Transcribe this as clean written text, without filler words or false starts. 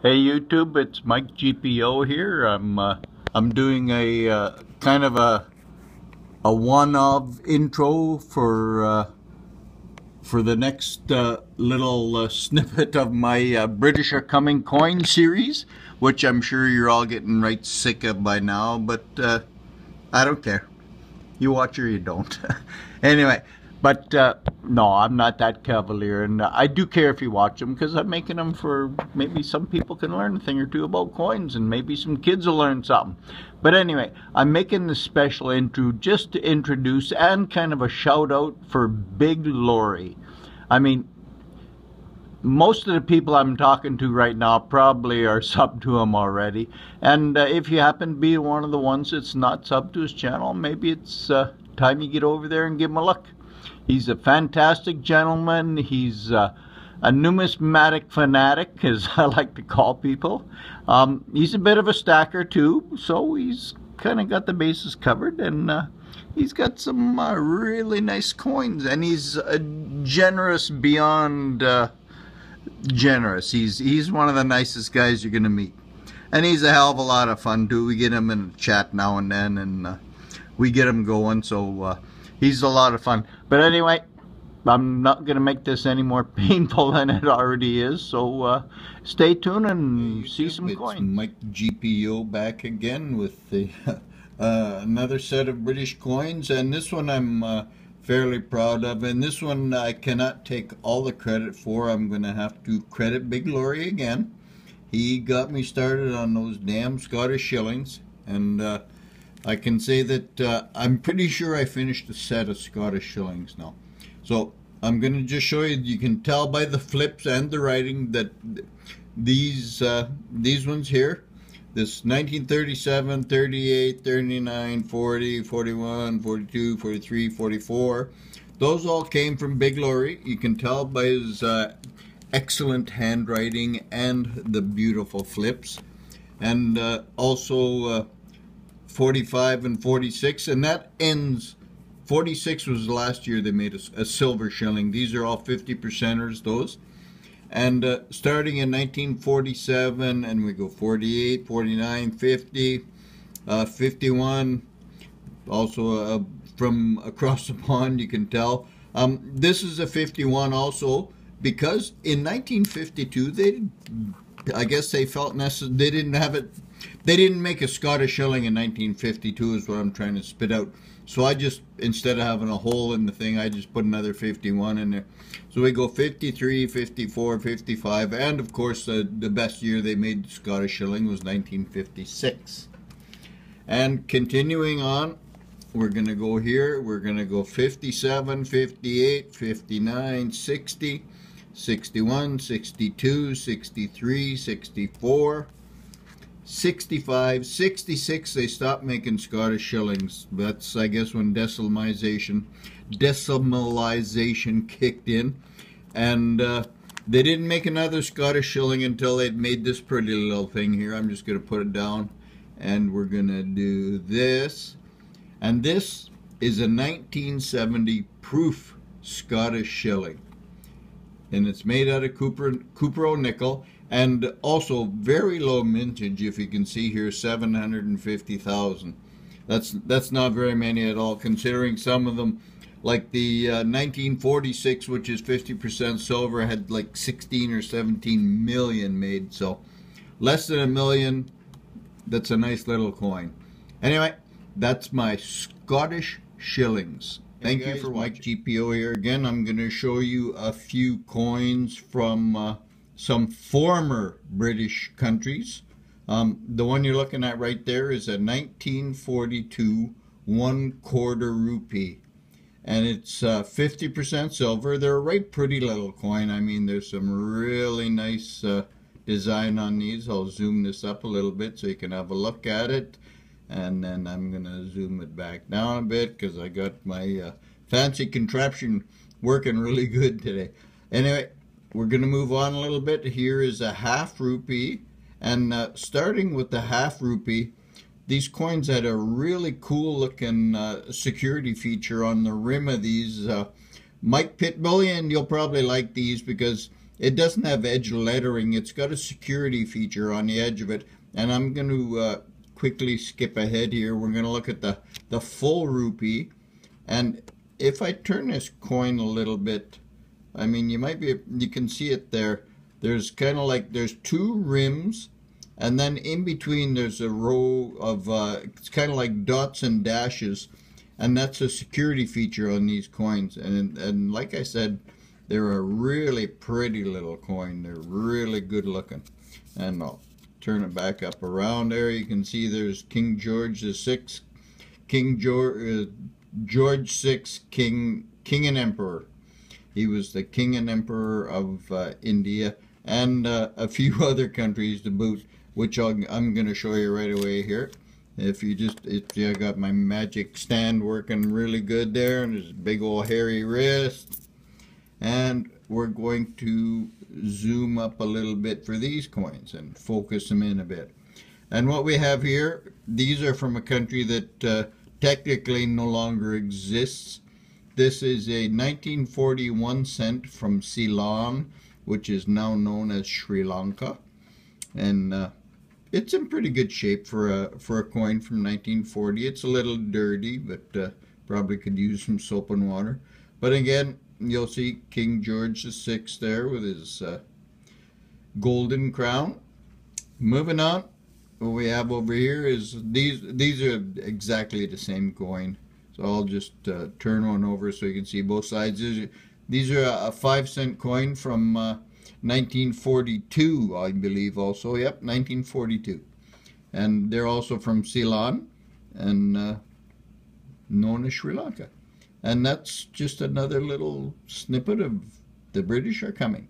Hey YouTube, it's Mike GPO here. I'm doing a kind of a one-of intro for the next little snippet of my British Are Coming coin series, which I'm sure you're all getting right sick of by now, but I don't care. You watch or you don't. Anyway, but no, I'm not that cavalier, and I do care if you watch them because I'm making them for maybe some people can learn a thing or two about coins, and maybe some kids will learn something. But anyway, I'm making this special intro just to introduce and kind of a shout out for Big Laurie. I mean, most of the people I'm talking to right now probably are sub to him already, and if you happen to be one of the ones that's not sub to his channel, maybe it's time you get over there and give him a look. He's a fantastic gentleman. He's a numismatic fanatic, as I like to call people. He's a bit of a stacker too, so he's kind of got the bases covered, and he's got some really nice coins, and he's generous beyond generous. He's one of the nicest guys you're gonna meet, and he's a hell of a lot of fun too. We get him in a chat now and then, and we get him going, so he's a lot of fun. But anyway, I'm not gonna make this any more painful than it already is, so stay tuned and see some coins. Mike GPO back again with the another set of British coins, and this one I'm fairly proud of, and this one I cannot take all the credit for. I'm gonna have to credit Big Laurie again. He got me started on those damn Scottish shillings, and I can say that I'm pretty sure I finished a set of Scottish shillings now. So I'm gonna just show you. You can tell by the flips and the writing that these ones here, this 1937, 38, 39, 40, 41, 42, 43, 44, those all came from Big Laurie. You can tell by his excellent handwriting and the beautiful flips. And also 45 and 46, and that ends, 46 was last year they made a silver shilling. These are all 50%ers, those. And starting in 1947, and we go 48, 49, 50, 51, also from across the pond, you can tell. This is a 51 also, because in 1952, I guess they felt necessary, they didn't have it, they didn't make a Scottish shilling in 1952 is what I'm trying to spit out. So I just, instead of having a hole in the thing, I just put another 51 in there. So we go 53, 54, 55, and of course the best year they made the Scottish shilling was 1956. And continuing on, we're going to go here, we're going to go 57, 58, 59, 60, 61, 62, 63, 64, 65, 66, they stopped making Scottish shillings. That's, I guess, when decimalization kicked in. And they didn't make another Scottish shilling until they'd made this pretty little thing here. I'm just going to put it down, and we're going to do this. And this is a 1970 proof Scottish shilling. And it's made out of Cupro nickel, and also very low mintage. If you can see here, 750,000. That's not very many at all, considering some of them, like the 1946, which is 50% silver, had like 16 or 17 million made. So less than a million. That's a nice little coin. Anyway, that's my Scottish shillings. Thank you for watching. Mike GPO here again. I'm going to show you a few coins from some former British countries. The one you're looking at right there is a 1942 1/4 rupee, and it's 50% silver. They're a right pretty little coin. I mean, there's some really nice design on these. I'll zoom this up a little bit so you can have a look at it. And then I'm going to zoom it back down a bit because I got my fancy contraption working really good today. Anyway, we're going to move on a little bit. Here is a half rupee. And starting with the half rupee, these coins had a really cool looking security feature on the rim of these. Mike Pitbullion, you'll probably like these because it doesn't have edge lettering. It's got a security feature on the edge of it. And I'm going to quickly skip ahead here. We're going to look at the full rupee. And if I turn this coin a little bit, I mean, you can see it there. There's kind of like, there's two rims, and then in between there's a row of, it's kind of like dots and dashes, and that's a security feature on these coins. And like I said, they're a really pretty little coin. They're really good looking. And I'll turn it back up around there. You can see there's King George VI, George VI, King and Emperor. He was the King and Emperor of India, and a few other countries to boot, which I'm going to show you right away here. If I got my magic stand working really good there, and there's a big old hairy wrist. And we're going to zoom up a little bit for these coins and focus them in a bit. And what we have here, these are from a country that technically no longer exists. This is a 1941 cent from Ceylon, which is now known as Sri Lanka. And it's in pretty good shape for a coin from 1940. It's a little dirty, but probably could use some soap and water. But again, you'll see King George VI there with his golden crown. Moving on, what we have over here is these are exactly the same coin. So I'll just turn one over so you can see both sides. These are a 5-cent coin from 1942, I believe also. Yep, 1942. And they're also from Ceylon and known as Sri Lanka. And that's just another little snippet of The British Are Coming.